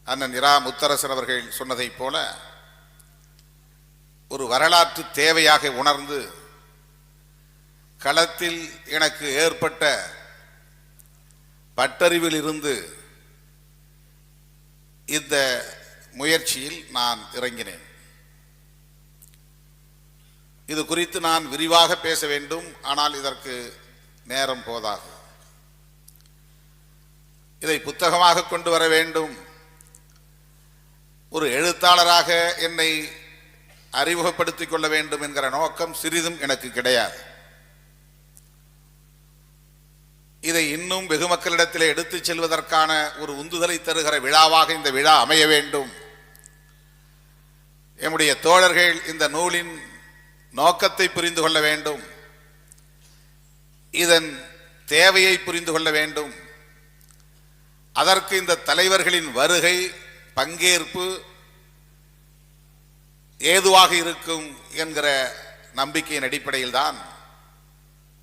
அண்ணன் இரா முத்தரசன் அவர்கள் சொன்னதைப் போல ஒரு வரலாற்று தேவையாக உணர்ந்து களத்தில் எனக்கு ஏற்பட்ட பட்டறிவில் இருந்து இந்த முயற்சியில் நான் இறங்கினேன். இது குறித்து நான் விரிவாக பேச வேண்டும், ஆனால் இதற்கு நேரம் போதாது. இதை புத்தகமாக கொண்டு வர வேண்டும், ஒரு எழுத்தாளராக என்னை அறிமுகப்படுத்திக் கொள்ள வேண்டும் என்கிற நோக்கம் சிறிதும் எனக்கு கிடையாது. இதை இன்னும் வெகு மக்களிடத்திலே எடுத்துச் செல்வதற்கான ஒரு உந்துதலை தருகிற விழாவாக இந்த விழா அமைய வேண்டும். எம்முடைய தோழர்கள் இந்த நூலின் நோக்கத்தை புரிந்து கொள்ள வேண்டும், இதன் தேவையை புரிந்து கொள்ள வேண்டும். அதற்கு இந்த தலைவர்களின் வருகை, பங்கேற்பு ஏதுவாக இருக்கும் என்கிற நம்பிக்கையின் அடிப்படையில் தான்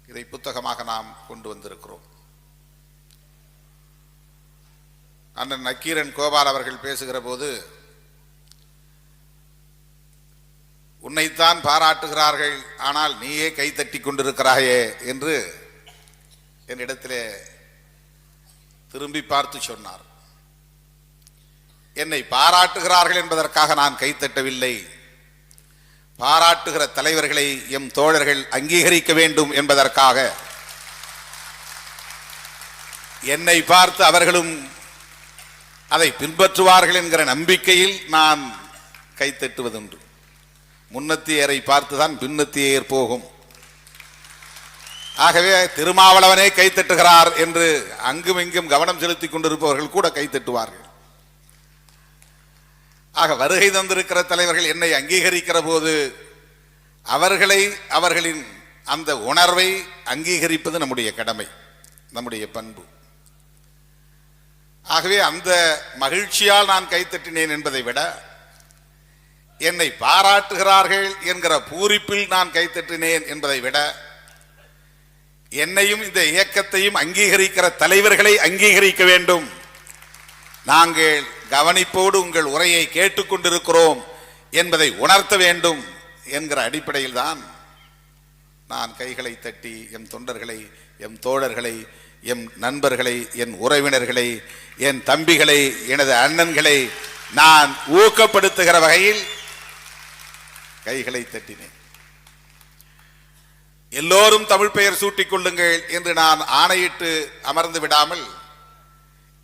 இதை புத்தகமாக நாம் கொண்டு வந்திருக்கிறோம். அண்ணன் நக்கீரன் கோபால் அவர்கள் பேசுகிற போது, உன்னைத்தான் பாராட்டுகிறார்கள், ஆனால் நீயே கைத்தட்டி கொண்டிருக்கிறாயே என்று என்னிடத்திலே திரும்பி பார்த்து சொன்னார். என்னை பாராட்டுகிறார்கள் என்பதற்காக நான் கைத்தட்டவில்லை, பாராட்டுகிற தலைவர்களை எம் தோழர்கள் அங்கீகரிக்க வேண்டும் என்பதற்காக என்னை பார்த்து அவர்களும் அதை பின்பற்றுவார்கள் என்கிற நம்பிக்கையில் நான் கைத்தட்டுவதுண்டு. முன்னத்தியரை பார்த்துதான் பின்னத்தியர் போகும். ஆகவே திருமாவளவனே கைத்தட்டுகிறார் என்று அங்கும் இங்கும் கவனம் செலுத்திக் கொண்டிருப்பவர்கள் கூட கைத்தட்டுவார்கள். ஆக வருகை தந்திருக்கிற தலைவர்கள் என்னை அங்கீகரிக்கிற போது அவர்களை, அவர்களின் அந்த உணர்வை அங்கீகரிப்பது நம்முடைய கடமை, நம்முடைய பண்பு. ஆகவே அந்த மகிழ்ச்சியால் நான் கைத்தட்டினேன் என்பதை விட, என்னை பாராட்டுகிறார்கள் என்கிற பூரிப்பில் நான் கைத்தட்டினேன் என்பதை விட, என்னையும் இந்த இயக்கத்தையும் அங்கீகரிக்கிற தலைவர்களை அங்கீகரிக்க வேண்டும், நாங்கள் கவனிப்போடு உங்கள் உரையை கேட்டுக்கொண்டிருக்கிறோம் என்பதை உணர்த்த வேண்டும் என்கிற அடிப்படையில் தான் நான் கைகளை தட்டி எம் தொண்டர்களை, எம் தோழர்களை, எம் நண்பர்களை, என் உறவினர்களை, என் தம்பிகளை, எனது அண்ணன்களை நான் ஊக்கப்படுத்துகிற வகையில் கைகளை தட்டினேன். எல்லோரும் தமிழ் பெயர் சூட்டிக் கொள்ளுங்கள் என்று நான் ஆணையிட்டு அமர்ந்து விடாமல்,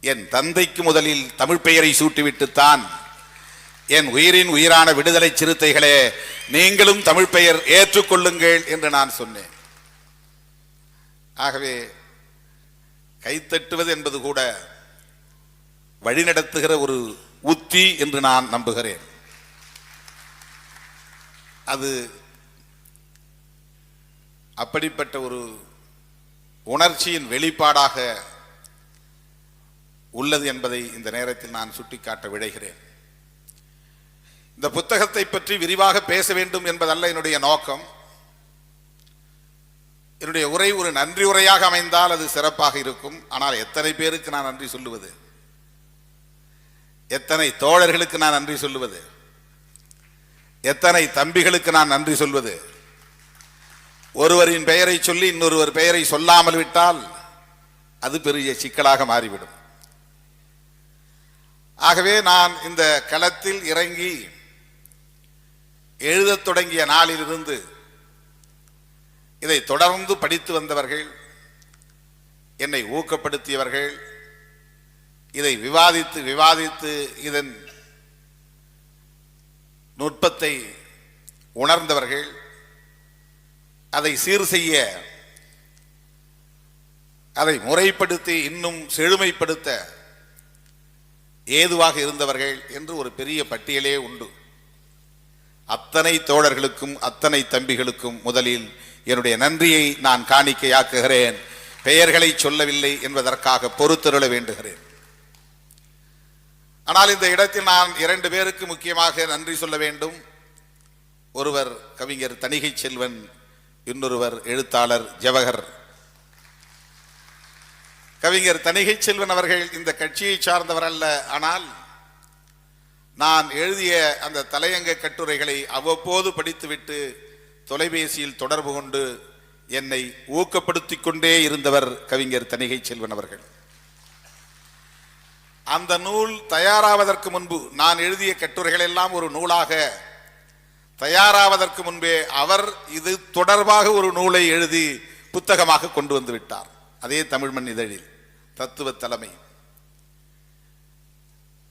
என் தந்தைக்கு முதலில் தமிழ் பெயரை சூட்டிவிட்டுத்தான், என் உயிரின் உயிரான விடுதலை சிறுத்தைகளே நீங்களும் தமிழ் பெயர் ஏற்றுக்கொள்ளுங்கள் என்று நான் சொன்னேன். ஆகவே கைத்தட்டுவது என்பது கூட வழிநடத்துகிற ஒரு உத்தி என்று நான் நம்புகிறேன். அது அப்படிப்பட்ட ஒரு உணர்ச்சியின் வெளிப்பாடாக உள்ளது என்பதை இந்த நேரத்தில் நான் சுட்டிக்காட்ட விழைகிறேன். இந்த புத்தகத்தை பற்றி விரிவாக பேச வேண்டும் என்பதல்ல என்னுடைய நோக்கம். என்னுடைய உரை ஒரு நன்றி உரையாக அமைந்தால் அது சிறப்பாக இருக்கும். ஆனால் எத்தனை பேருக்கு நான் நன்றி சொல்லுவது, எத்தனை தோழர்களுக்கு நான் நன்றி சொல்லுவது, எத்தனை தம்பிகளுக்கு நான் நன்றி சொல்வது? ஒருவரின் பெயரை சொல்லி இன்னொருவர் பெயரை சொல்லாமல் விட்டால் அது பெரிய சிக்கலாக மாறிவிடும். ஆகவே நான் இந்த களத்தில் இறங்கி எழுதத் தொடங்கிய நாளிலிருந்து இதை தொடர்ந்து படித்து வந்தவர்கள், என்னை ஊக்கப்படுத்தியவர்கள், இதை விவாதித்து இதன் நுட்பத்தை உணர்ந்தவர்கள், அதை சீர் செய்ய, அதை முறைப்படுத்தி இன்னும் செழுமைப்படுத்த ஏதுவாக இருந்தவர்கள் என்று ஒரு பெரிய பட்டியலே உண்டு. அத்தனை தோழர்களுக்கும் அத்தனை தம்பிகளுக்கும் முதலில் என்னுடைய நன்றியை நான் காணிக்கையாக்குகிறேன். பெயர்களை சொல்லவில்லை என்பதற்காக பொறுத்தருள வேண்டுகிறேன். ஆனால் இந்த இடத்தில் நான் 2 பேருக்கு முக்கியமாக நன்றி சொல்ல வேண்டும். ஒருவர் கவிஞர் தணிகை செல்வன், இன்னொருவர் எழுத்தாளர் ஜவஹர். கவிஞர் தணிகை செல்வன் அவர்கள் இந்த கட்சியை சார்ந்தவர் அல்ல, ஆனால் நான் எழுதிய அந்த தலையங்க கட்டுரைகளை அவ்வப்போது படித்துவிட்டு தொலைபேசியில் தொடர்பு கொண்டு என்னை ஊக்கப்படுத்திக் கொண்டே இருந்தவர் கவிஞர் தணிகை செல்வன் அவர்கள். அந்த நூல் தயாராவதற்கு முன்பு, நான் எழுதிய கட்டுரைகள் எல்லாம் ஒரு நூலாக தயாராவதற்கு முன்பே அவர் இது தொடர்பாக ஒரு நூலை எழுதி புத்தகமாக கொண்டு வந்து விட்டார். அதே தமிழ்மண் இதழில் தத்துவ தலைமை.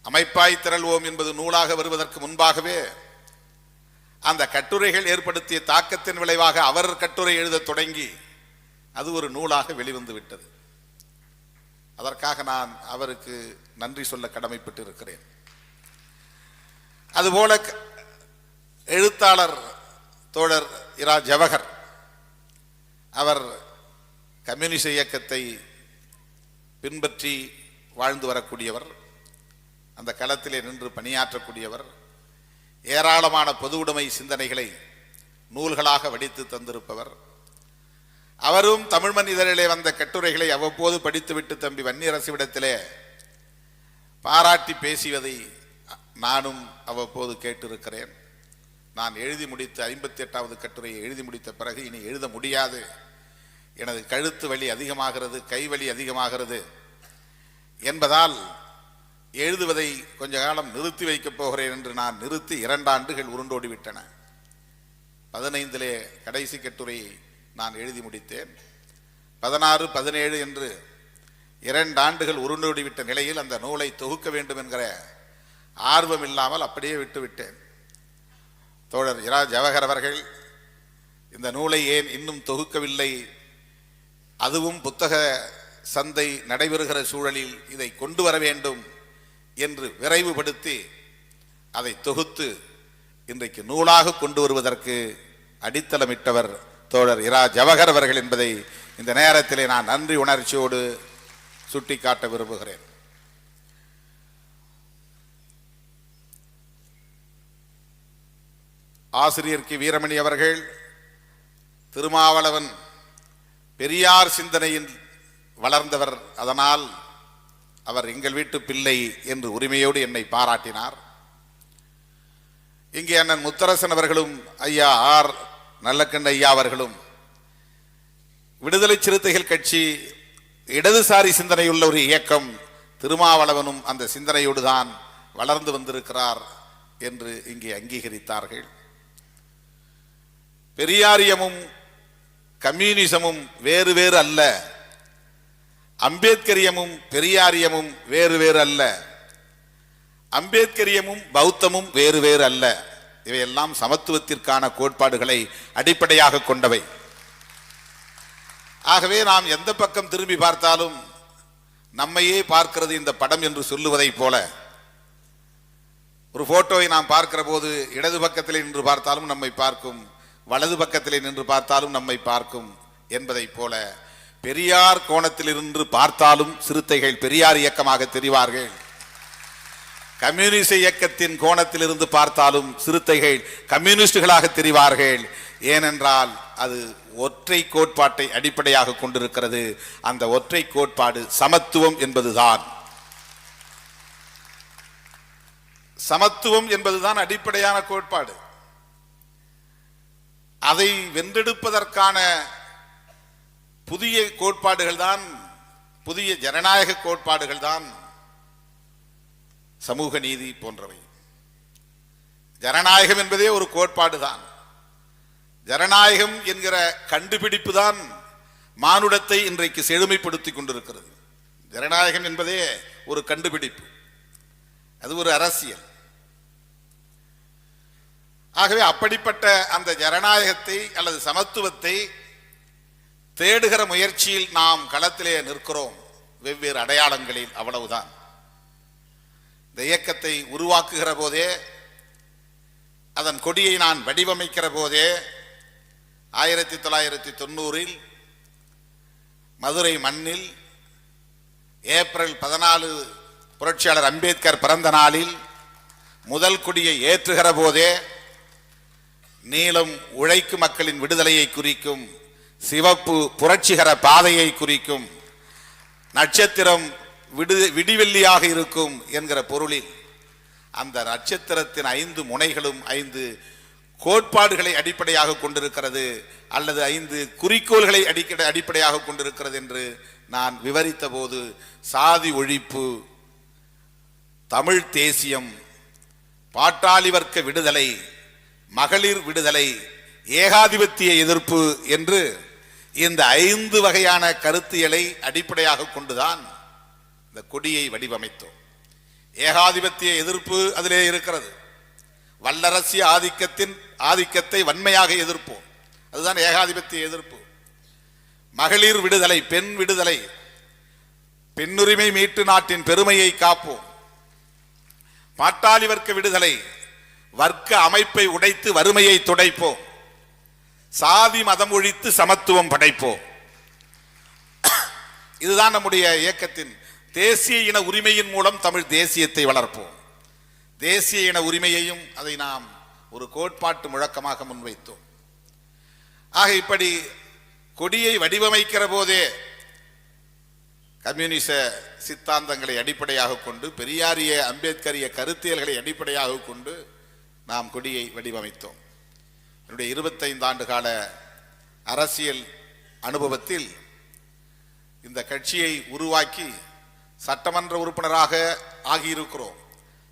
அமைப்பாய் திரள்வோம் என்பது நூலாக வருவதற்கு முன்பாகவே அந்த கட்டுரைகள் ஏற்படுத்திய தாக்கத்தின் விளைவாக அவர் கட்டுரை எழுத தொடங்கி அது ஒரு நூலாக வெளிவந்து விட்டது. அதற்காக நான் அவருக்கு நன்றி சொல்ல கடமைப்பட்டு இருக்கிறேன். அதுபோல எழுத்தாளர் தோழர் இரா ஜவஹர், அவர் கம்யூனிச இயக்கத்தை பின்பற்றி வாழ்ந்து வரக்கூடியவர், அந்த களத்திலே நின்று பணியாற்றக்கூடியவர், ஏராளமான பொது உடைமை சிந்தனைகளை நூல்களாக வடித்து தந்திருப்பவர். அவரும் தமிழ்மண் இதழிலே வந்த கட்டுரைகளை அவ்வப்போது படித்துவிட்டு தம்பி வன்னியரசுவிடத்திலே பாராட்டி பேசியதை நானும் அவ்வப்போது கேட்டிருக்கிறேன். நான் எழுதி முடித்த 58வது கட்டுரையை எழுதி முடித்த பிறகு இனி எழுத முடியாது, எனது கழுத்து வலி அதிகமாகிறது, கைவலி அதிகமாகிறது என்பதால் எழுதுவதை கொஞ்ச காலம் நிறுத்தி வைக்கப் போகிறேன் என்று நான் நிறுத்தி 2 ஆண்டுகள் உருண்டோடிவிட்டன. 15 கடைசி கட்டுரையை நான் எழுதி முடித்தேன். 16, 17 என்று 2 ஆண்டுகள் உருண்டோடிவிட்ட நிலையில் அந்த நூலை தொகுக்க வேண்டும் என்கிற ஆர்வம் இல்லாமல் அப்படியே விட்டுவிட்டேன். தோழர் இரா ஜவஹர் அவர்கள் இந்த நூலை ஏன் இன்னும் தொகுக்கவில்லை, அதுவும் புத்தக சந்தை நடைபெறுகிற சூழலில் இதை கொண்டு வர வேண்டும் என்று விரைவுபடுத்தி அதை தொகுத்து இன்றைக்கு நூலாக கொண்டு வருவதற்கு அடித்தளமிட்டவர் தோழர் இரா ஜவஹர் அவர்கள் என்பதை இந்த நேரத்திலே நான் நன்றி உணர்ச்சியோடு சுட்டிக்காட்ட விரும்புகிறேன். ஆசிரியர் கி வீரமணி அவர்கள் திருமாவளவன் பெரியார் சிந்தனையில் வளர்ந்தவர், அதனால் அவர் எங்கள் வீட்டு பிள்ளை என்று உரிமையோடு என்னை பாராட்டினார். இங்கே அண்ணன் முத்தரசன் அவர்களும் ஐயா ஆர் நல்லக்கண்ண ஐயா அவர்களும் விடுதலை சிறுத்தைகள் கட்சி இடதுசாரி சிந்தனையுள்ள ஒரு இயக்கம், திருமாவளவனும் அந்த சிந்தனையோடு தான் வளர்ந்து வந்திருக்கிறார் என்று இங்கே அங்கீகரித்தார்கள். பெரியாரியமும் கம்யூனிசமும் வேறு வேறு அல்ல, அம்பேத்கரியமும் பெரியாரியமும் வேறு வேறு அல்ல, அம்பேத்கரியமும் பௌத்தமும் வேறு வேறு அல்ல. இவையெல்லாம் சமத்துவத்திற்கான கோட்பாடுகளை அடிப்படையாக கொண்டவை. ஆகவே நாம் எந்த பக்கம் திரும்பி பார்த்தாலும் நம்மையே பார்க்கிறது இந்த படம் என்று சொல்லுவதை போல, ஒரு போட்டோவை நாம் பார்க்கிற போது இடது பக்கத்திலே நின்று பார்த்தாலும் நம்மை பார்க்கும், வலது பக்கத்திலே நின்று பார்த்தாலும் நம்மை பார்க்கும் என்பதை போல பெரியார் கோணத்தில் இருந்து பார்த்தாலும் சிறுத்தைகள் பெரியார் இயக்கமாக தெரிவார்கள், கம்யூனிச இயக்கத்தின் கோணத்தில் இருந்து பார்த்தாலும் சிறுத்தைகள் கம்யூனிஸ்டுகளாக தெரிவார்கள். ஏனென்றால் அது ஒற்றை கோட்பாட்டை அடிப்படையாக கொண்டிருக்கிறது. அந்த ஒற்றை கோட்பாடு சமத்துவம் என்பதுதான். சமத்துவம் என்பதுதான் அடிப்படையான கோட்பாடு. அதை வென்றெடுப்பதற்கான புதிய கோட்பாடுகள் தான், புதிய ஜனநாயக கோட்பாடுகள் தான் சமூக நீதி போன்றவை. ஜனநாயகம் என்பதே ஒரு கோட்பாடு தான். ஜனநாயகம் என்கிற கண்டுபிடிப்பு தான் மானுடத்தை இன்றைக்கு செழுமைப்படுத்திக் கொண்டிருக்கிறது. ஜனநாயகம் என்பதே ஒரு கண்டுபிடிப்பு, அது ஒரு அரசியல். ஆகவே அப்படிப்பட்ட அந்த ஜனநாயகத்தை அல்லது சமத்துவத்தை தேடுகிற முயற்சியில் நாம் களத்திலே நிற்கிறோம், வெவ்வேறு அடையாளங்களில், அவ்வளவுதான். இந்த இயக்கத்தை உருவாக்குகிற போதே, அதன் கொடியை நான் வடிவமைக்கிற போதே 1990 மதுரை மண்ணில் ஏப்ரல் 14 புரட்சியாளர் அம்பேத்கர் பிறந்த நாளில் முதல் கொடியை ஏற்றுகிற போதே நீலம் உழைக்கும் மக்களின் விடுதலையை குறிக்கும், சிவப்பு புரட்சிகர பாதையை குறிக்கும், நட்சத்திரம் விடிவெள்ளியாக இருக்கும் என்கிற பொருளில் அந்த நட்சத்திரத்தின் 5 முனைகளும் 5 கோட்பாடுகளை அடிப்படையாக கொண்டிருக்கிறது அல்லது 5 குறிக்கோள்களை அடிப்படையாக கொண்டிருக்கிறது என்று நான் விவரித்த போது சாதி ஒழிப்பு, தமிழ் தேசியம், பாட்டாளி வர்க்க விடுதலை, மகளிர் விடுதலை, ஏகாதிபத்திய எதிர்ப்பு என்று இந்த 5 வகையான கருத்தியலை அடிப்படையாக கொண்டுதான் இந்த கொடியை வடிவமைத்தோம். ஏகாதிபத்திய எதிர்ப்பு அதிலே இருக்கிறது. வல்லரசிய ஆதிக்கத்தை வன்மையாக எதிர்ப்போம், அதுதான் ஏகாதிபத்திய எதிர்ப்பு. மகளிர் விடுதலை, பெண் விடுதலை, பெண்ணுரிமை மீட்டு நாட்டின் பெருமையை காப்போம். பாட்டாளி வர்க்க விடுதலை, வர்க்க அமைப்பை உடைத்து வறுமையை துடைப்போம். சாதி மதம் ஒழித்து சமத்துவம் படைப்போம். இதுதான் நம்முடைய இயக்கத்தின் தேசிய இன உரிமையின் மூலம் தமிழ் தேசியத்தை வளர்ப்போம். தேசிய இன உரிமையையும் அதை நாம் ஒரு கோட்பாட்டு முழக்கமாக முன்வைத்தோம். ஆக இப்படி கொடியை வடிவமைக்கிற போதே கம்யூனிச சித்தாந்தங்களை அடிப்படையாக கொண்டு, பெரியாரிய அம்பேத்கரிய கருத்தியல்களை அடிப்படையாக கொண்டு நாம் கொடியை வடிவமைத்தோம். என்னுடைய 25 ஆண்டு கால அரசியல் அனுபவத்தில் இந்த கட்சியை உருவாக்கி சட்டமன்ற உறுப்பினராக ஆகியிருக்கிறோம்,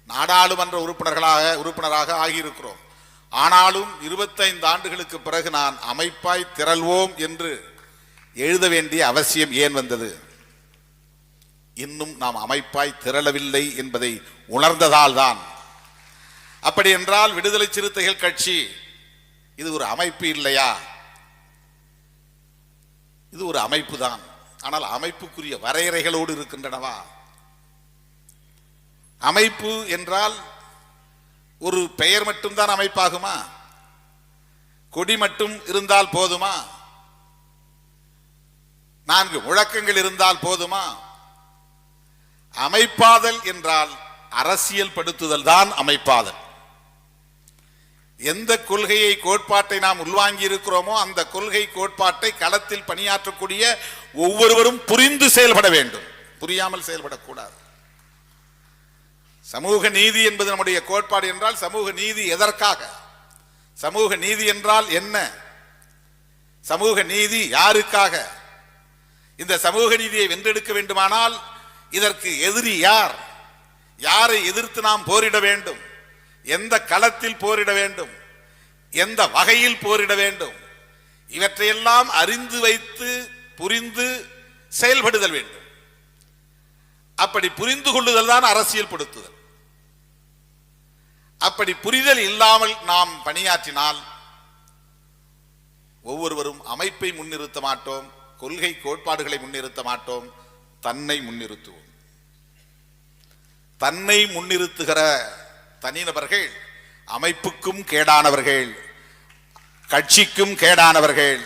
நாடாளுமன்ற உறுப்பினராக ஆகியிருக்கிறோம். ஆனாலும் 25 ஆண்டுகளுக்கு பிறகு நான் அமைப்பாய் திரள்வோம் என்று எழுத வேண்டிய அவசியம் ஏன் வந்தது? இன்னும் நாம் அமைப்பாய் திரளவில்லை என்பதை உணர்ந்ததால் தான். அப்படி என்றால் விடுதலை சிறுத்தைகள் கட்சி இது ஒரு அமைப்பு இல்லையா? இது ஒரு அமைப்பு தான். ஆனால் அமைப்புக்குரிய வரையறைகளோடு இருக்கின்றனவா? அமைப்பு என்றால் ஒரு பெயர் மட்டும்தான் அமைப்பாகுமா? கொடி மட்டும் இருந்தால் போதுமா? 4 முழக்கங்கள் இருந்தால் போதுமா? அமைப்பாதல் என்றால் அரசியல் படுத்துதல் தான் அமைப்பாதல். எந்த கொள்கையை கோட்பாட்டை நாம் உள்வாங்கி இருக்கிறோமோ அந்த கொள்கை கோட்பாட்டை களத்தில் பணியாற்றக்கூடிய ஒவ்வொருவரும் புரிந்து செயல்பட வேண்டும், புரியாமல் செயல்படக்கூடாது. சமூக நீதி என்பது நம்முடைய கோட்பாடு என்றால் சமூக நீதி எதற்காக? சமூக நீதி என்றால் என்ன? சமூக நீதி யாருக்காக? இந்த சமூக நீதியை வென்றெடுக்க வேண்டுமானால் இதற்கு எதிரி யார்? யாரை எதிர்த்து நாம் போரிட வேண்டும்? எந்த களத்தில் போரிட வேண்டும்? எந்த வகையில் போரிட வேண்டும்? இவற்றையெல்லாம் அறிந்து வைத்து புரிந்து செயல்படுதல் வேண்டும். அப்படி புரிந்து கொள்ளுதல் தான் அரசியல் படுத்துதல். அப்படி புரிதல் இல்லாமல் நாம் பணியாற்றினால் ஒவ்வொருவரும் அமைப்பை முன்னிறுத்த மாட்டோம், கொள்கை கோட்பாடுகளை முன்னிறுத்த மாட்டோம், தன்னை முன்னிறுத்துவோம். தன்னை முன்னிறுத்துகிற தனிநபர்கள் அமைப்புக்கும் கேடானவர்கள், கட்சிக்கும் கேடானவர்கள்,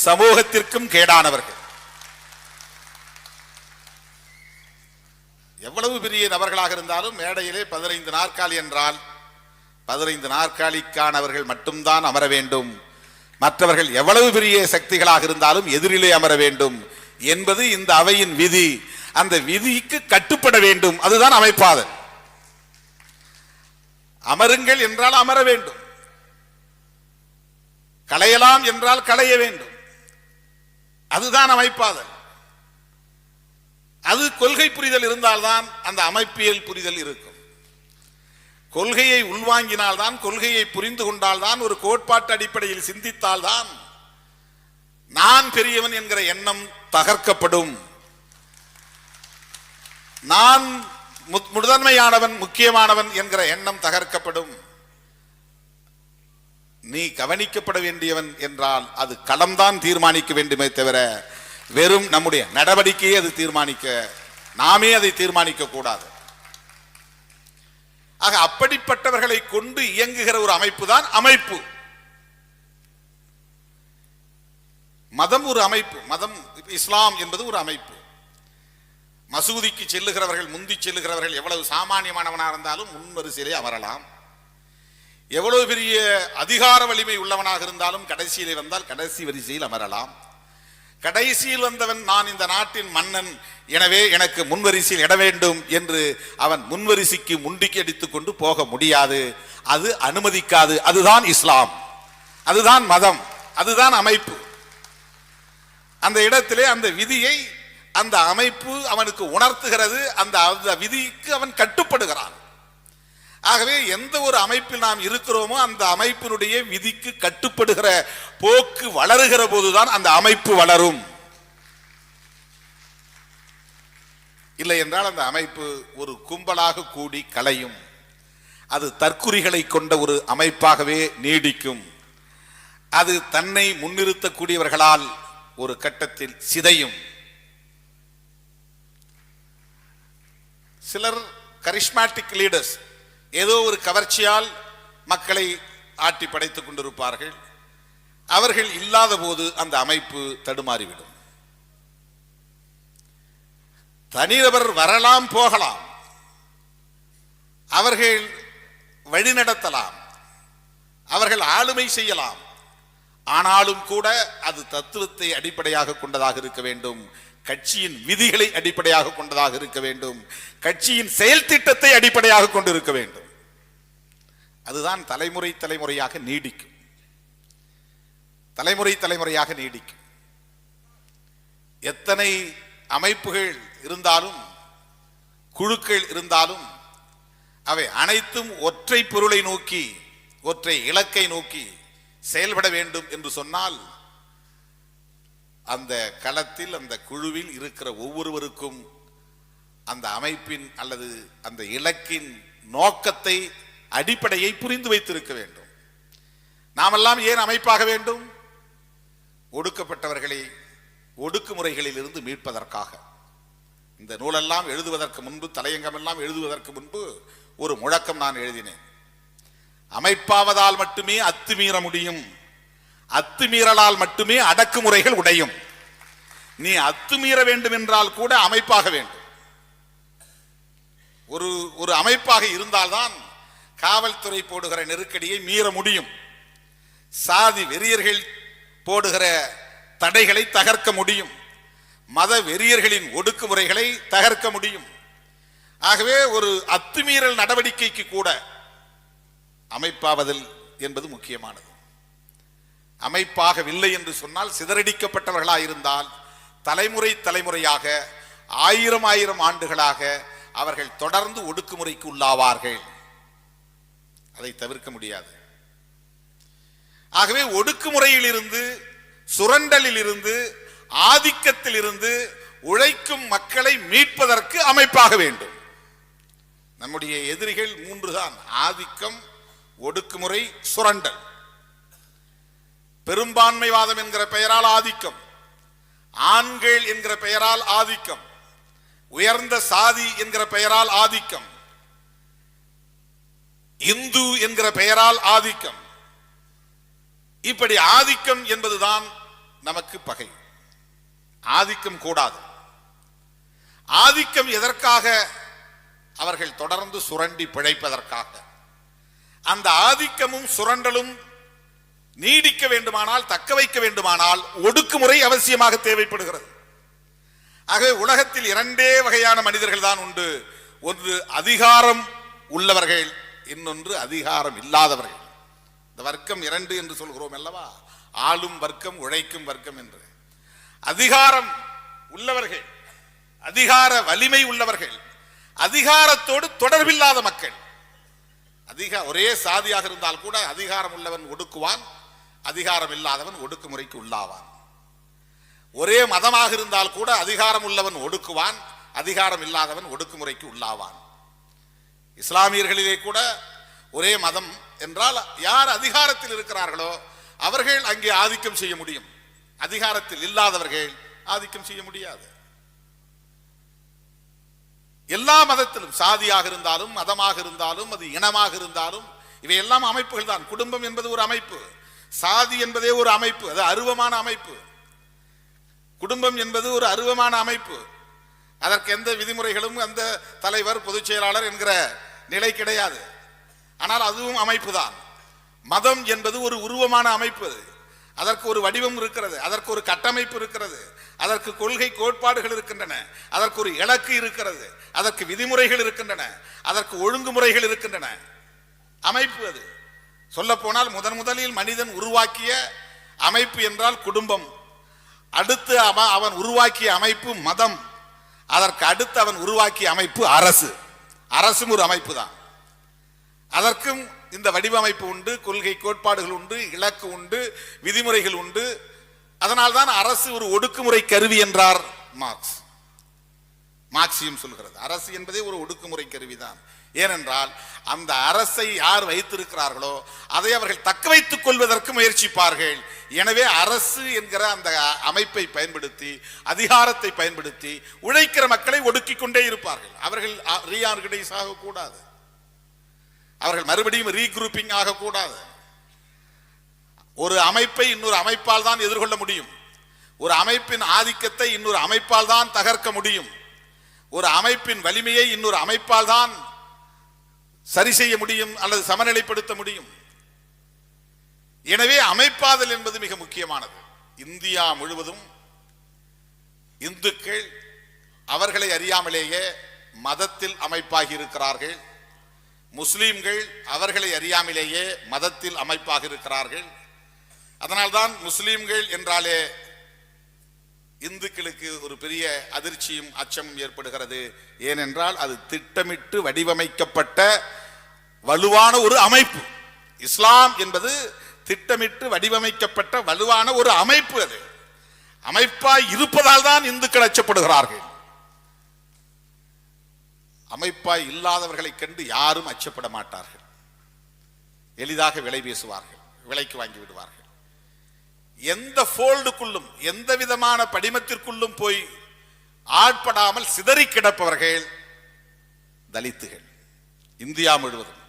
சமூகத்திற்கும் கேடானவர்கள். எவ்வளவு பெரிய நபர்களாக இருந்தாலும் மேடையிலே 15 நாற்காலி என்றால் 15 நாற்காலிக்கானவர்கள் மட்டும்தான் அமர வேண்டும். மற்றவர்கள் எவ்வளவு பெரிய சக்திகளாக இருந்தாலும் எதிரிலே அமர வேண்டும் என்பது இந்த அவையின் விதி. அந்த விதிக்கு கட்டுப்பட வேண்டும். அதுதான் அமைப்பாதல். அமருங்கள் என்றால் அமர வேண்டும், களையலாம் என்றால் களைய வேண்டும். அதுதான் அமைப்பாதல். அது கொள்கை புரிதல் இருந்தால்தான் அந்த அமைப்பியல் புரிதல் இருக்கும். கொள்கையை உள்வாங்கினால்தான், கொள்கையை புரிந்து கொண்டால்தான், ஒரு கோட்பாட்டு அடிப்படையில் சிந்தித்தால்தான் நான் பெரியவன் என்கிற எண்ணம் தகர்க்கப்படும். நான் முதன்மையானவன், முக்கியமானவன் என்கிற எண்ணம் தகர்க்கப்படும். நீ கவனிக்கப்பட வேண்டியவன் என்றால் அது களம்தான் தீர்மானிக்க வேண்டுமே தவிர வெறும் நம்முடைய நடவடிக்கையை அது தீர்மானிக்க, நாமே அதை தீர்மானிக்க கூடாது. ஆக அப்படிப்பட்டவர்களை கொண்டு இயங்குகிற ஒரு அமைப்பு தான் அமைப்பு. மதம் ஒரு அமைப்பு. மதம் இஸ்லாம் என்பது ஒரு அமைப்பு. மசூதிக்கு செல்லுகிறவர்கள், முந்தி செல்லுகிறவர்கள் எவ்வளவு சாமானியமானவனாக இருந்தாலும் முன்வரிசையிலே அமரலாம். எவ்வளவு பெரிய அதிகார வலிமை உள்ளவனாக இருந்தாலும் கடைசியிலே வந்தால் கடைசி வரிசையில் அமரலாம். கடைசியில் வந்தவன் நான் இந்த நாட்டின் மன்னன், எனவே எனக்கு முன்வரிசையில் இட வேண்டும் என்று அவன் முன்வரிசைக்கு முண்டிக்கு அடித்துக் கொண்டு போக முடியாது. அது அனுமதிக்காது. அதுதான் இஸ்லாம், அதுதான் மதம், அதுதான் அமைப்பு. அந்த இடத்திலே அந்த விதியை அந்த அமைப்பு அவனுக்கு உணர்த்துகிறது. அந்த விதிக்கு அவன் கட்டுப்படுகிறான். ஆகவே எந்த ஒரு அமைப்பில் நாம் இருக்கிறோமோ அந்த அமைப்பினுடைய விதிக்கு கட்டுப்படுகிற போக்கு வளருகிற போதுதான் அந்த அமைப்பு வளரும். இல்லை என்றால் அந்த அமைப்பு ஒரு கும்பலாக கூடி கலையும். அது தற்குறிகளை கொண்ட ஒரு அமைப்பாகவே நீடிக்கும். அது தன்னை முன்னிறுத்தக்கூடியவர்களால் ஒரு கட்டத்தில் சிதையும். சிலர் கரிஸ்மாட்டிக் லீடர்ஸ், ஏதோ ஒரு கவர்ச்சியால் மக்களை ஆட்டி படைத்துக் கொண்டிருப்பார்கள். அவர்கள் இல்லாத போது அந்த அமைப்பு தடுமாறிவிடும். தனிநபர் வரலாம் போகலாம், அவர்கள் வழிநடத்தலாம், அவர்கள் ஆளுமை செய்யலாம். ஆனாலும் கூட அது தத்துவத்தை அடிப்படையாக கொண்டதாக இருக்க வேண்டும், கட்சியின் விதிகளை அடிப்படையாக கொண்டதாக இருக்க வேண்டும், கட்சியின் செயல் திட்டத்தை அடிப்படையாக கொண்டிருக்க வேண்டும். அதுதான் தலைமுறை தலைமுறையாக நீடிக்கும். தலைமுறை தலைமுறையாக நீடிக்கும். எத்தனை அமைப்புகள் இருந்தாலும், குழுக்கள் இருந்தாலும், அவை அனைத்தும் ஒற்றை பொருளை நோக்கி, ஒற்றை இலக்கை நோக்கி செயல்பட வேண்டும் என்று சொன்னால் அந்த களத்தில், அந்த குழுவில் இருக்கிற ஒவ்வொருவருக்கும் அந்த அமைப்பின் அல்லது அந்த இலக்கின் நோக்கத்தை, அடிப்படையை புரிந்து வைத்திருக்க வேண்டும். நாமெல்லாம் ஏன் அமைப்பாக வேண்டும்? ஒடுக்கப்பட்டவர்களை ஒடுக்குமுறைகளில் இருந்து மீட்பதற்காக. இந்த நூலெல்லாம் எழுதுவதற்கு முன்பு, தலையங்கம் எல்லாம் எழுதுவதற்கு முன்பு ஒரு முழக்கம் நான் எழுதினேன். அமைப்பாவதால் மட்டுமே அத்துமீற முடியும், அத்துமீறலால் மட்டுமே அடக்குமுறைகள் உடையும். நீ அத்துமீற வேண்டும் என்றால் கூட அமைப்பாக வேண்டும். ஒரு அமைப்பாக இருந்தால்தான் காவல்துறை போடுகிற நெருக்கடியை மீற முடியும். சாதி வெறியர்கள் போடுகிற தடைகளை தகர்க்க முடியும். மத வெறியர்களின் ஒடுக்குமுறைகளை தகர்க்க முடியும். ஆகவே ஒரு அத்துமீறல் நடவடிக்கைக்கு கூட அமைப்பாவதல் என்பது முக்கியமானது. அமைப்பாகவில்லை என்று சொன்னால், சிதறடிக்கப்பட்டவர்களாயிருந்தால் தலைமுறை தலைமுறையாக, ஆயிரம் ஆயிரம் ஆண்டுகளாக அவர்கள் தொடர்ந்து ஒடுக்குமுறைக்கு உள்ளாவார்கள். அதை தவிர்க்க முடியாது. ஆகவே ஒடுக்குமுறையில் இருந்து, சுரண்டலில் இருந்து, ஆதிக்கத்தில் இருந்து உழைக்கும் மக்களை மீட்பதற்கு அமைப்பாக வேண்டும். நம்முடைய எதிரிகள் 3 தான்: ஆதிக்கம், ஒடுக்குமுறை, சுரண்டல். பெரும்பான்மைவாதம் என்கிற பெயரால் ஆதிக்கம், ஆண்கள் என்கிற பெயரால் ஆதிக்கம், உயர்ந்த சாதி என்கிற பெயரால் ஆதிக்கம், இந்து என்கிற பெயரால் ஆதிக்கம். இப்படி ஆதிக்கம் என்பதுதான் நமக்கு பகை. ஆதிக்கம் கூடாது. ஆதிக்கம் எதற்காக? அவர்கள் தொடர்ந்து சுரண்டி பிழைப்பதற்காக. அந்த ஆதிக்கமும் சுரண்டலும் நீடிக்க வேண்டுமானால், தக்க வைக்க வேண்டுமானால் ஒடுக்குமுறை அவசியமாக தேவைப்படுகிறது. ஆகவே உலகத்தில் 2 வகையான மனிதர்கள் தான் உண்டு. ஒன்று அதிகாரம் உள்ளவர்கள், இன்னொன்று அதிகாரம் இல்லாதவர்கள். இந்த வர்க்கம் 2 என்று சொல்கிறோம் அல்லவா? ஆளும் வர்க்கம், உழைக்கும் வர்க்கம் என்று. அதிகாரம் உள்ளவர்கள், அதிகார வலிமை உள்ளவர்கள், அதிகாரத்தோடு தொடர்பில்லாத மக்கள். ஒரே சாதியாக இருந்தால் கூட அதிகாரம் உள்ளவன் ஒடுக்குவான், அதிகாரம் இல்லாதவன் ஒடுக்குமுறைக்கு உள்ளாவான். ஒரே மதமாக இருந்தால் கூட அதிகாரம் உள்ளவன் ஒடுக்குவான், அதிகாரம் இல்லாதவன் ஒடுக்குமுறைக்கு உள்ளாவான். இஸ்லாமியர்களிலே கூட ஒரே மதம் என்றால் யார் அதிகாரத்தில் இருக்கிறார்களோ அவர்கள் அங்கே ஆதிக்கம் செய்ய முடியும், அதிகாரத்தில் இல்லாதவர்கள் ஆதிக்கம் செய்ய முடியாது. எல்லா மதத்திலும், சாதியாக இருந்தாலும், மதமாக இருந்தாலும், அது இனமாக இருந்தாலும், இவையெல்லாம் அமைப்புகள் தான். குடும்பம் என்பது ஒரு அமைப்பு, சாதி என்பதே ஒரு அமைப்பு, அது அருவமான அமைப்பு. குடும்பம் என்பது ஒரு அருவமான அமைப்பு. அதற்கு எந்த விதிமுறைகளும், அந்த தலைவர், பொதுச் செயலாளர் என்கிற நிலை கிடையாது. ஆனால் அதுவும் அமைப்பு தான். மதம் என்பது ஒரு உருவமான அமைப்பு. அதற்கு ஒரு வடிவம் இருக்கிறது, அதற்கு ஒரு கட்டமைப்பு இருக்கிறது, அதற்கு கொள்கை கோட்பாடுகள் இருக்கின்றன, அதற்கு ஒரு இலக்கு இருக்கிறது, அதற்கு விதிமுறைகள் இருக்கின்றன, அதற்கு ஒழுங்குமுறைகள் இருக்கின்றன. அமைப்பு அது. சொல்ல போனால் முதலில் மனிதன் உருவாக்கிய அமைப்பு என்றால் குடும்பம், அடுத்து அவன் உருவாக்கிய அமைப்பு மதம், அதற்கு அடுத்து அவன் உருவாக்கிய அமைப்பு அரசு. அரசும் ஒரு அமைப்பு தான். அதற்கும் இந்த வடிவமைப்பு உண்டு, கொள்கை கோட்பாடுகள் உண்டு, இலக்கு உண்டு, விதிமுறைகள் உண்டு. அதனால்தான் அரசு ஒரு ஒடுக்குமுறை கருவி என்றார் மார்க்சியம் சொல்கிறது. அரசு என்பதே ஒரு ஒடுக்குமுறை கருவிதான். ஏனென்றால் அந்த அரசை யார் வைத்திருக்கிறார்களோ அதை அவர்கள் தக்க வைத்துக் கொள்வதற்கு முயற்சிப்பார்கள். எனவே அரசு என்கிற அந்த அமைப்பை பயன்படுத்தி, அதிகாரத்தை பயன்படுத்தி உழைக்கிற மக்களை ஒடுக்கிக் கொண்டே இருப்பார்கள். அவர்கள் ரீஆர்கனைஸ் ஆகக்கூடாது, அவர்கள் மறுபடியும் ரீகுரூப்பிங் ஆகக்கூடாது. ஒரு அமைப்பை இன்னொரு அமைப்பால் தான் எதிர்கொள்ள முடியும். ஒரு அமைப்பின் ஆதிக்கத்தை இன்னொரு அமைப்பால் தான் தகர்க்க முடியும். ஒரு அமைப்பின் வலிமையை இன்னொரு அமைப்பால் தான் சரி செய்ய முடியும் அல்லது சமநிலைப்படுத்த முடியும். எனவே அமைப்பாதல் என்பது மிக முக்கியமானது. இந்தியா முழுவதும் இந்துக்கள் அவர்களை அறியாமலேயே மதத்தில் அமைப்பாகி இருக்கிறார்கள். முஸ்லிம்கள் அவர்களை அறியாமலேயே மதத்தில் அமைப்பாக இருக்கிறார்கள். அதனால்தான் முஸ்லிம்கள் என்றாலே இந்துக்களுக்கு ஒரு பெரிய அதிர்ச்சியும் அச்சமும் ஏற்படுகிறது. ஏனென்றால் அது திட்டமிட்டு வடிவமைக்கப்பட்ட வலுவான ஒரு அமைப்பு. இஸ்லாம் என்பது திட்டமிட்டு வடிவமைக்கப்பட்ட வலுவான ஒரு அமைப்பு. அது அமைப்பாய் இருப்பதால் தான் இந்துக்கள் அச்சப்படுகிறார்கள். அமைப்பாய் இல்லாதவர்களை கண்டு யாரும் அச்சப்பட மாட்டார்கள். எளிதாக விலை பேசுவார்கள், விலைக்கு வாங்கி விடுவார்கள். எந்த போல்டுக்குள்ளும் எந்த விதமான படிமத்திற்குள்ளும் போய் ஆட்படாமல் சிதறி கிடப்பவர்கள் தலித்துகள். இந்தியா முழுவதும்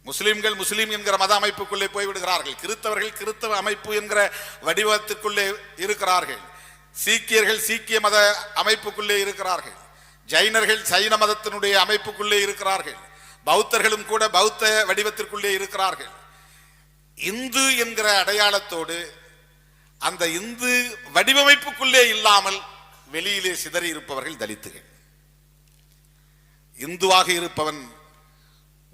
முஸ்லிம்கள் முஸ்லிம் என்கிற மத அமைப்புக்குள்ளே போய்விடுகிறார்கள், கிறிஸ்தவர்கள் கிறிஸ்தவ அமைப்பு என்கிற வடிவத்திற்குள்ளே இருக்கிறார்கள், சீக்கியர்கள் சீக்கிய மத அமைப்புக்குள்ளே இருக்கிறார்கள், ஜைனர்கள் சைன மதத்தினுடைய அமைப்புக்குள்ளே இருக்கிறார்கள், பௌத்தர்களும் கூட பௌத்த வடிவத்திற்குள்ளே இருக்கிறார்கள். இந்து என்கிற அடையாளத்தோடு அந்த இந்து வடிவமைப்புக்குள்ளே இல்லாமல் வெளியிலே சிதறி இருப்பவர்கள் தலித்துகள். இந்துவாக இருப்பவன்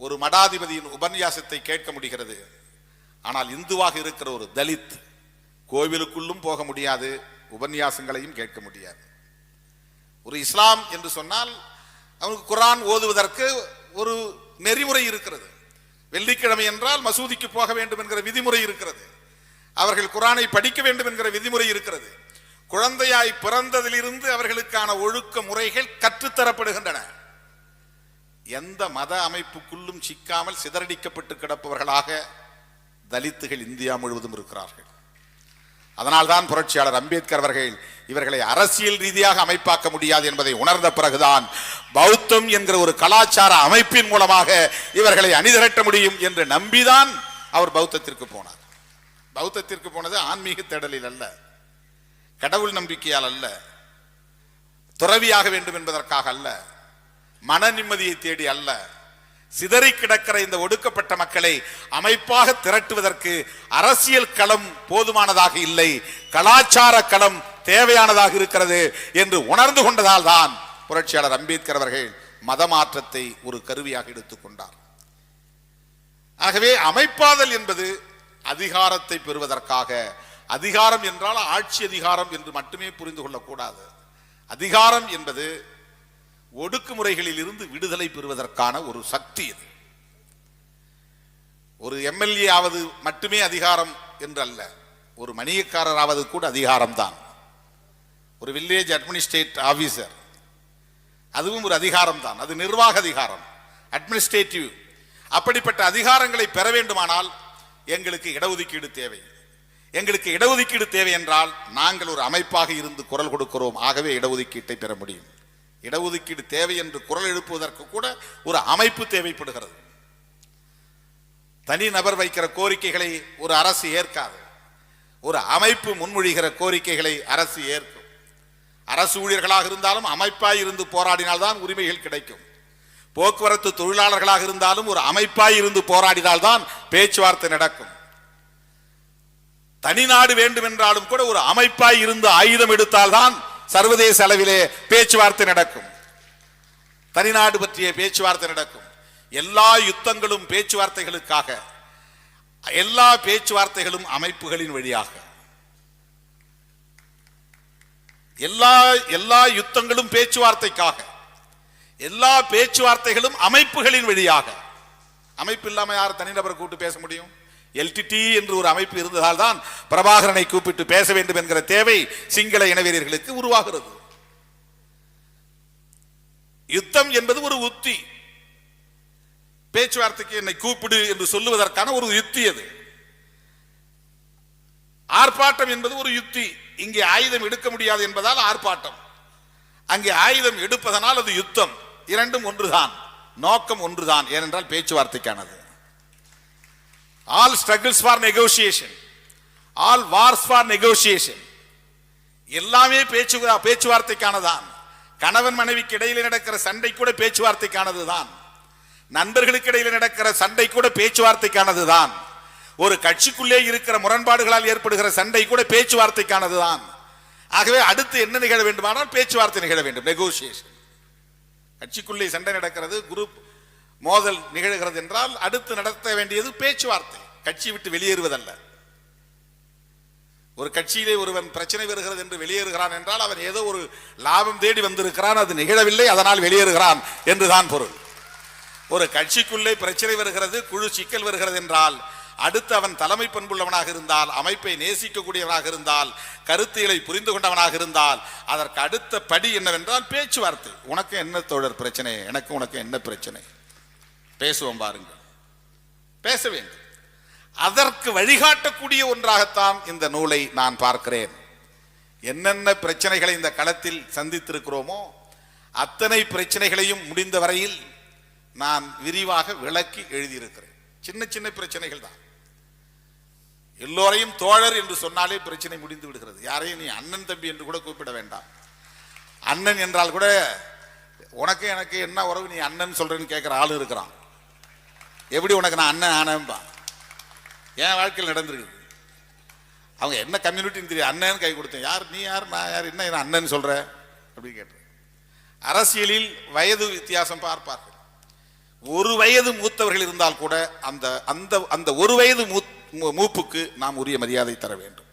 ஒரு மடாதிபதியின் உபன்யாசத்தை கேட்க முடிகிறது. ஆனால் இந்துவாக இருக்கிற ஒரு தலித் கோவிலுக்குள்ளும் போக முடியாது, உபன்யாசங்களையும் கேட்க முடியாது. ஒரு இஸ்லாம் என்று சொன்னால் அவனுக்கு குர்ஆன் ஓதுவதற்கு ஒரு நெறிமுறை இருக்கிறது. வெள்ளிக்கிழமை என்றால் மசூதிக்கு போக வேண்டும் என்கிற விதிமுறை இருக்கிறது. அவர்கள் குர்ஆனை படிக்க வேண்டும் என்கிற விதிமுறை இருக்கிறது. குழந்தையாய் பிறந்ததிலிருந்து அவர்களுக்கான ஒழுக்க முறைகள் கற்றுத்தரப்படுகின்றன. எந்த மத அமைப்புக்குள்ளும் சிக்காமல் சிதறடிக்கப்பட்டு கிடப்பவர்களாக தலித்துகள் இந்தியா முழுவதும் இருக்கிறார்கள். அதனால்தான் புரட்சியாளர் அம்பேத்கர் அவர்கள் இவர்களை அரசியல் ரீதியாக அமைப்பாக்க முடியாது என்பதை உணர்ந்த பிறகுதான் பௌத்தம் என்கிற ஒரு கலாச்சார அமைப்பின் மூலமாக இவர்களை அணிதிரட்ட முடியும் என்று நம்பிதான் அவர் பௌத்தத்திற்கு போனார். பௌத்தத்திற்கு போனது ஆன்மீக தேடலில் அல்ல, கடவுள் நம்பிக்கையால் அல்ல, துறவியாக வேண்டும் என்பதற்காக அல்ல, மன நிம்மதியை தேடி அல்ல. சிதறி கிடக்கிற இந்த ஒடுக்கப்பட்ட மக்களை அமைப்பாக திரட்டுவதற்கு அரசியல் களம் போதுமானதாக இல்லை, கலாச்சார களம் தேவையானதாக இருக்கிறது என்று உணர்ந்து கொண்டதால் தான் புரட்சியாளர் அம்பேத்கர் அவர்கள் மத மாற்றத்தை ஒரு கருவியாக எடுத்துக்கொண்டார். ஆகவே அமைப்பாதல் என்பது அதிகாரத்தை பெறுவதற்காக, அதிகாரம் என்றால் ஆட்சி அதிகாரம் என்று மட்டுமே புரிந்து கொள்ளக்கூடாது. அதிகாரம் என்பது ஒடுக்குமுறைகளில் இருந்து விடுதலை பெறுவதற்கான ஒரு சக்தி. இது ஒரு எம்எல்ஏ ஆவது மட்டுமே அதிகாரம் என்று அல்ல, ஒரு மணியக்காரர் ஆவது கூட அதிகாரம் தான். ஒரு வில்லேஜ் அட்மினிஸ்ட்ரேட் ஆபீசர் அதுவும் ஒரு அதிகாரம் தான். அது நிர்வாக அதிகாரம், அட்மினிஸ்ட்ரேட்டிவ். அப்படிப்பட்ட அதிகாரங்களை பெற வேண்டுமானால் எங்களுக்கு இடஒதுக்கீடு தேவை. எங்களுக்கு இடஒதுக்கீடு தேவை என்றால் நாங்கள் ஒரு அமைப்பாக இருந்து குரல் கொடுக்கிறோம், ஆகவே இடஒதுக்கீட்டை பெற முடியும். இடஒதுக்கீடு தேவை என்று குரல் எழுப்புவதற்கு கூட ஒரு அமைப்பு தேவைப்படுகிறது. தனி நபர் வைக்கிற கோரிக்கைகளை ஒரு அரசு ஏற்காது, ஒரு அமைப்பு முன்மொழிகிற கோரிக்கைகளை அரசு ஏற்கும். அரசு ஊழியர்களாக இருந்தாலும் அமைப்பாய் இருந்து போராடினால்தான் உரிமைகள் கிடைக்கும். போக்குவரத்து தொழிலாளர்களாக இருந்தாலும் ஒரு அமைப்பாய் இருந்து போராடினால்தான் பேச்சுவார்த்தை நடக்கும். தனிநாடு வேண்டும் என்றாலும் கூட ஒரு அமைப்பாய் இருந்து ஆயுதம் எடுத்தால்தான் சர்வதேச அளவிலே பேச்சுவார்த்தை நடக்கும். தனிநாடு பற்றிய பேச்சுவார்த்தை நடக்கும். எல்லா யுத்தங்களும் பேச்சுவார்த்தைகளுக்காக, எல்லா பேச்சுவார்த்தைகளும் அமைப்புகளின் வழியாக. எல்லா யுத்தங்களும் பேச்சுவார்த்தைக்காக, எல்லா பேச்சுவார்த்தைகளும் அமைப்புகளின் வழியாக. அமைப்பு இல்லாம யார் தனிநபரை கூப்பிட்டு பேச முடியும்? எல்டிடி என்று ஒரு அமைப்பு இருந்ததால் தான் பிரபாகரனை கூப்பிட்டு பேச வேண்டும் என்கிற தேவை சிங்கள இனவீரர்களுக்கு உருவாகிறது. யுத்தம் என்பது ஒரு உத்தி. பேச்சுவார்த்தைக்கு என்னை கூப்பிடு என்று சொல்லுவதற்கான ஒரு யுத்தி அது. ஆர்ப்பாட்டம் என்பது ஒரு யுத்தி. இங்கே ஆயுதம் எடுக்க முடியாது என்பதால் ஆர்ப்பாட்டம், அங்கே ஆயுதம் எடுப்பதனால் அது யுத்தம். இரண்டும் ஒன்றுதான், நோக்கம் ஒன்றுதான். ஏனென்றால் பேச்சுவார்த்தைக்கானது. All struggles for negotiation, all wars for negotiation. எல்லாமே பேச்சுவார்த்தைக்கானதான். கணவன் மனைவிக்கு இடையில நடக்கிற சண்டை கூட பேச்சுவார்த்தைக்கானதுதான். நண்பர்களுக்கு இடையில நடக்கிற சண்டை கூட பேச்சுவார்த்தைக்கானதுதான். ஒரு கட்சிக்குள்ளே இருக்கிற முரண்பாடுகளால் ஏற்படுகிற சண்டை கூட பேச்சுவார்த்தைக்கானதுதான். ஆகவே அடுத்து என்ன நிகழ வேண்டுமானால் பேச்சுவார்த்தை நிகழ வேண்டும், நெகோசியேஷன். கட்சிக்குள்ளே சண்டை நடக்கிறது, குரூப் மோதல் நிகழ்கிறது என்றால் அடுத்து நடத்த வேண்டியது பேச்சுவார்த்தை, கட்சி விட்டு வெளியேறுவதல்ல. ஒரு கட்சியிலே ஒருவன் பிரச்சனை வருகிறது என்று வெளியேறுகிறான் என்றால் அவன் ஏதோ ஒரு லாபம் தேடி வந்திருக்கிறான், அது நிகழவில்லை, அதனால் வெளியேறுகிறான் என்றுதான் பொருள். ஒரு கட்சிக்குள்ளே பிரச்சனை வருகிறது, குழு சிக்கல் வருகிறது என்றால் அடுத்து அவன் தலைமை பண்புள்ளவனாக இருந்தால், அமைப்பை நேசிக்கக்கூடியவனாக இருந்தால், கருத்தியலை புரிந்து கொண்டவனாக இருந்தால் அதற்கு அடுத்த படி என்னவென்றால் பேச்சுவார்த்தை. உனக்கு என்ன தோழர் பிரச்சனை, எனக்கு உனக்கு என்ன பிரச்சனை, பேசுவோம் பாருங்கள், பேச வேண்டும். அதற்கு வழிகாட்டக்கூடிய ஒன்றாகத்தான் இந்த நூலை நான் பார்க்கிறேன். என்னென்ன பிரச்சனைகளை இந்த களத்தில் சந்தித்திருக்கிறோமோ அத்தனை பிரச்சனைகளையும் முடிந்த வரையில் நான் விரிவாக விளக்கி எழுதியிருக்கிறேன். சின்ன சின்ன பிரச்சனைகள் தான். எல்லோரையும் தோழர் என்று சொன்னாலே பிரச்சனை முடிந்து விடுகிறது. யாரையும் நீ அண்ணன் தம்பி என்று கூட கூப்பிட வேண்டாம். அண்ணன் என்றால் கூட உனக்கு எனக்கு என்ன உறவு, நீ அண்ணன் சொல்றேன்னு கேட்கிற ஆளு இருக்கிறான். எப்படி உனக்கு நான் அண்ணன் ஆனேன்பா? என் வாழ்க்கையில் நடந்திருக்குது. அவங்க என்ன கம்யூனிட்டின்னு தெரியும், அண்ணன் கை கொடுத்தேன். யார் நீ, யார் நான் யார், என்ன அண்ணன் சொல்ற அப்படின்னு கேட்டேன். அரசியலில் வயது வித்தியாசம் பார்ப்பார்கள். ஒரு வயது மூத்தவர்கள் இருந்தால் கூட அந்த அந்த அந்த ஒரு வயது மூப்புக்கு நாம் உரிய மரியாதை தர வேண்டும்.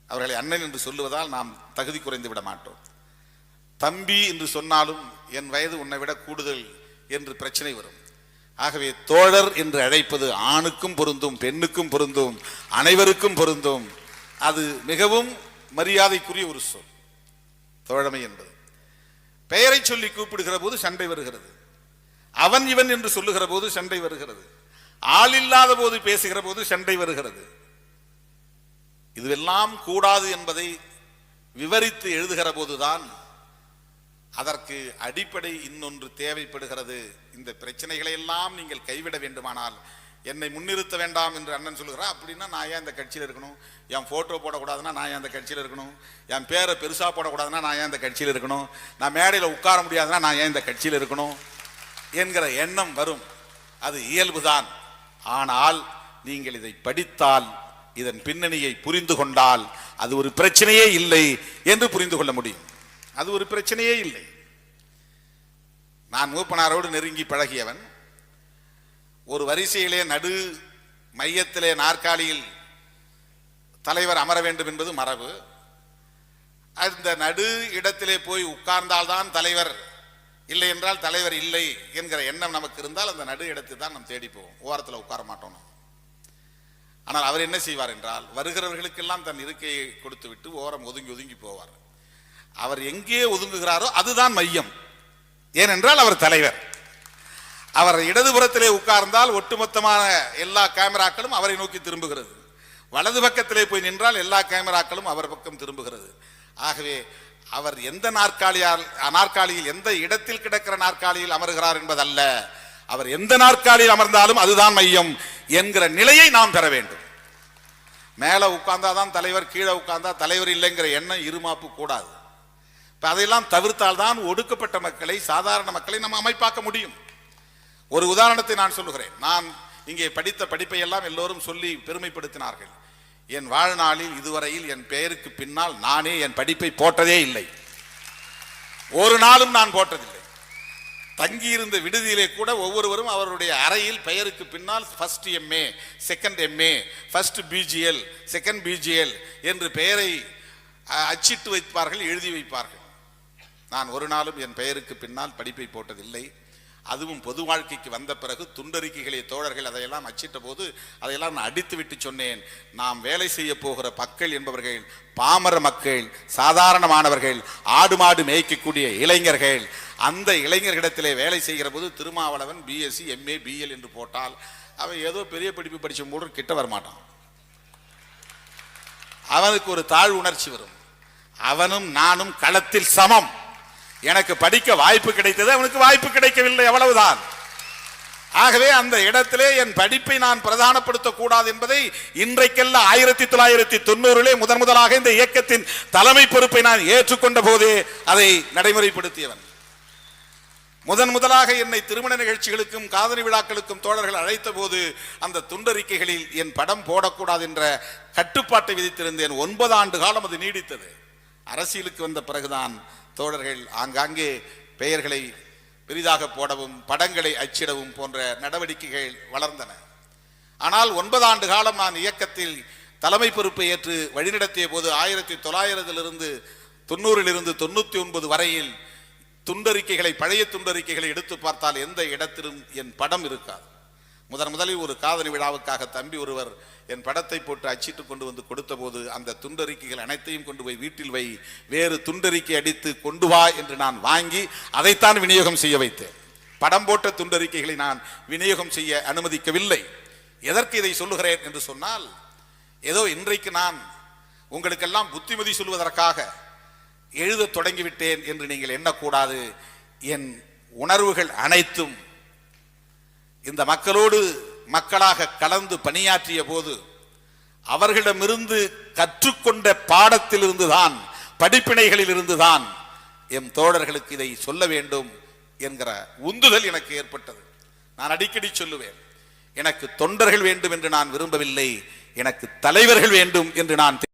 அவர்களை அண்ணன் என்று சொல்லுவதால் நாம் தகுதி குறைந்து விட மாட்டோம். தம்பி என்று சொன்னாலும் என் வயது உன்னை விட கூடுதல் என்று பிரச்சனை வரும். ஆகவே தோழர் என்று அழைப்பது ஆணுக்கும் பொருந்தும், பெண்ணுக்கும் பொருந்தும், அனைவருக்கும் பொருந்தும். அது மிகவும் மரியாதைக்குரிய ஒரு சொல் தோழமை என்பது. பெயரை சொல்லி கூப்பிடுகிற போது சண்டை வருகிறது, அவன் இவன் என்று சொல்லுகிற போது சண்டை வருகிறது, ஆள் இல்லாத போது பேசுகிற போது சண்டை வருகிறது. இதுவெல்லாம் கூடாது என்பதை விவரித்து எழுதுகிற போதுதான் அதற்கு அடிப்படை இன்னொன்று தேவைப்படுகிறது. இந்த பிரச்சனைகளை எல்லாம் நீங்கள் கைவிட வேண்டுமானால் என்னை முன்னிறுத்த வேண்டாம் என்று அண்ணன் சொல்லுகிறார். அப்படின்னா நான் ஏன் இந்த கட்சியில் இருக்கணும்? என் போட்டோ போடக்கூடாதுன்னா நான் ஏன் அந்த கட்சியில் இருக்கணும்? என் பேரை பெருசா போடக்கூடாதுன்னா நான் ஏன் இந்த கட்சியில் இருக்கணும்? நான் மேடையில் உட்கார முடியாதுன்னா நான் ஏன் இந்த கட்சியில் இருக்கணும் என்கிற எண்ணம் வரும். அது இயல்புதான். ஆனால் நீங்கள் இதை படித்தால், இதன் பின்னணியை புரிந்து கொண்டால் அது ஒரு பிரச்சனையே இல்லை என்று புரிந்து கொள்ள முடியும். அது ஒரு பிரச்சனையே இல்லை. நான் மூப்பனாரோடு நெருங்கி பழகியவன். ஒரு வரிசையிலே நடு மையத்திலே நாற்காலியில் தலைவர் அமர வேண்டும் என்பது மரபு. அந்த நடு இடத்திலே போய் உட்கார்ந்தால்தான் தலைவர், இல்லை என்றால் தலைவர் இல்லை என்கிற எண்ணம் நமக்கு இருந்தால் அந்த நடு இடத்தை தான் நாம் தேடி போவோம். ஓரத்தில் உட்கார மாட்டோம். ஆனால் அவர் என்ன செய்வார் என்றால், வருகிறவர்களுக்கெல்லாம் தன் இருக்கையை கொடுத்து விட்டு ஓரம் ஒதுங்கி ஒதுங்கி போவார். அவர் எங்கே ஒதுங்குகிறாரோ அதுதான் மையம். ஏனென்றால் அவர் தலைவர். அவர் இடதுபுறத்திலே உட்கார்ந்தால் ஒட்டுமொத்தமான எல்லா கேமராக்களும் அவரை நோக்கி திரும்புகிறது. வலது பக்கத்திலே போய் நின்றால் எல்லா கேமராக்களும் அவர் பக்கம் திரும்புகிறது. ஆகவே அவர் எந்த நாற்காலியில் எந்த இடத்தில் கிடக்கிற நாற்காலியில் அமர்கிறார் என்பதல்ல, அவர் எந்த நாற்காலியில் அமர்ந்தாலும் அதுதான் மையம் என்கிற நிலையை நாம் பெற வேண்டும். மேல உட்கார்ந்தாதான் தலைவர், கீழே உட்கார்ந்தா தலைவர் இல்லைங்கிற எண்ணம் இருமாப்பு கூடாது. அதையெல்லாம் தவிர்த்தால் தான் ஒடுக்கப்பட்ட மக்களை, சாதாரண மக்களை நம்ம அமைப்பாக்க முடியும். ஒரு உதாரணத்தை நான் சொல்லுகிறேன். நான் இங்கே படித்த படிப்பை எல்லாம் எல்லோரும் சொல்லி பெருமைப்படுத்தினார்கள். என் வாழ்நாளில் இதுவரையில் என் பெயருக்கு பின்னால் நானே என் படிப்பை போட்டதே இல்லை. ஒரு நாளும் நான் போட்டதில்லை. தங்கியிருந்த விடுதியிலே கூட ஒவ்வொருவரும் அவருடைய அறையில் பெயருக்கு பின்னால் first MA, second MA, first BGL, second BGL என்று பெயரை அச்சிட்டு வைப்பார்கள், எழுதி வைப்பார்கள். நான் ஒரு நாளும் என் பெயருக்கு பின்னால் படிப்பை போட்டதில்லை. அதுவும் பொது வாழ்க்கைக்கு வந்த பிறகு துண்டறிக்கைகளை தோழர்கள் அதையெல்லாம் அச்சிட்ட போது அதையெல்லாம் நான் அடித்து விட்டு சொன்னேன். நாம் வேலை செய்ய போகிற மக்கள் என்பவர்கள் பாமர மக்கள், சாதாரணமானவர்கள், ஆடு மாடு மேய்க்கக்கூடிய இளைஞர்கள். அந்த இளைஞர்களிடத்திலே வேலை செய்கிற போது திருமாவளவன் பிஎஸ்சி, எம்ஏ, பிஎல் என்று போட்டால் அவன் ஏதோ பெரிய படிப்பு படிச்ச மூடு கிட்ட வரமாட்டான். அவனுக்கு ஒரு தாழ் உணர்ச்சி வரும். அவனும் நானும் களத்தில் சமம். எனக்கு படிக்க வாய்ப்பு கிடைத்தது, அவனுக்கு வாய்ப்பு கிடைக்கவில்லை, அவ்வளவுதான். ஆகவே அந்த இடத்திலே என் படிப்பை நான் பிரதானப்படுத்தக் கூடாது என்பதை இன்றைக்கல்ல 1990 முதலாக இந்த இயக்கத்தின் தலைமை பொறுப்பை நான் ஏற்றுக்கொண்ட போதே அதை நடைமுறைப்படுத்தியவன். முதலாக என்னை திருமண நிகழ்ச்சிகளுக்கும் காதணி விழாக்களுக்கும் தோழர்கள் அழைத்த போது அந்த துண்டறிக்கைகளில் என் படம் போடக்கூடாது என்ற கட்டுப்பாட்டை விதித்திருந்தேன். 9 ஆண்டு காலம் அது நீடித்தது. அரசியலுக்கு வந்த பிறகுதான் தோழர்கள் ஆங்காங்கே பெயர்களை பெரிதாக போடவும் படங்களை அச்சிடவும் போன்ற நடவடிக்கைகள் வளர்ந்தன. ஆனால் 9 ஆண்டு காலம் நான் இயக்கத்தில் தலைமை பொறுப்பை ஏற்று வழிநடத்திய போது 1990 99 வரையில் துண்டறிக்கைகளை, பழைய துண்டறிக்கைகளை எடுத்து பார்த்தால் எந்த இடத்திலும் என் படம் இருக்காது. முதலில் ஒரு காதணி விழாவுக்காக தம்பி ஒருவர் என் படத்தை போட்டு அச்சிட்டு கொண்டு வந்து கொடுத்த போது அந்த துண்டறிக்கைகள் அனைத்தையும் கொண்டு போய் வீட்டில் வை, வேறு துண்டறிக்கை அடித்து கொண்டு வா என்று நான் வாங்கி அதைத்தான் விநியோகம் செய்ய வைத்தேன். படம் போட்ட துண்டறிக்கைகளை நான் விநியோகம் செய்ய அனுமதிக்கவில்லை. எதற்கு இதை சொல்லுகிறேன் என்று சொன்னால், ஏதோ இன்றைக்கு நான் உங்களுக்கெல்லாம் புத்திமதி சொல்வதற்காக எழுத தொடங்கிவிட்டேன் என்று நீங்கள் எண்ணக்கூடாது. என் உணர்வுகள் அனைத்தும் இந்த மக்களோடு மக்களாக கலந்து பணியாற்றிய போது அவர்களிடமிருந்து கற்றுக்கொண்ட பாடத்திலிருந்துதான், படிப்பினைகளில் இருந்துதான் எம் தோழர்களுக்கு இதை சொல்ல வேண்டும் என்கிற உந்துதல் எனக்கு ஏற்பட்டது. நான் அடிக்கடி சொல்லுவேன், எனக்கு தொண்டர்கள் வேண்டும் என்று நான் விரும்பவில்லை, எனக்கு தலைவர்கள் வேண்டும் என்று நான்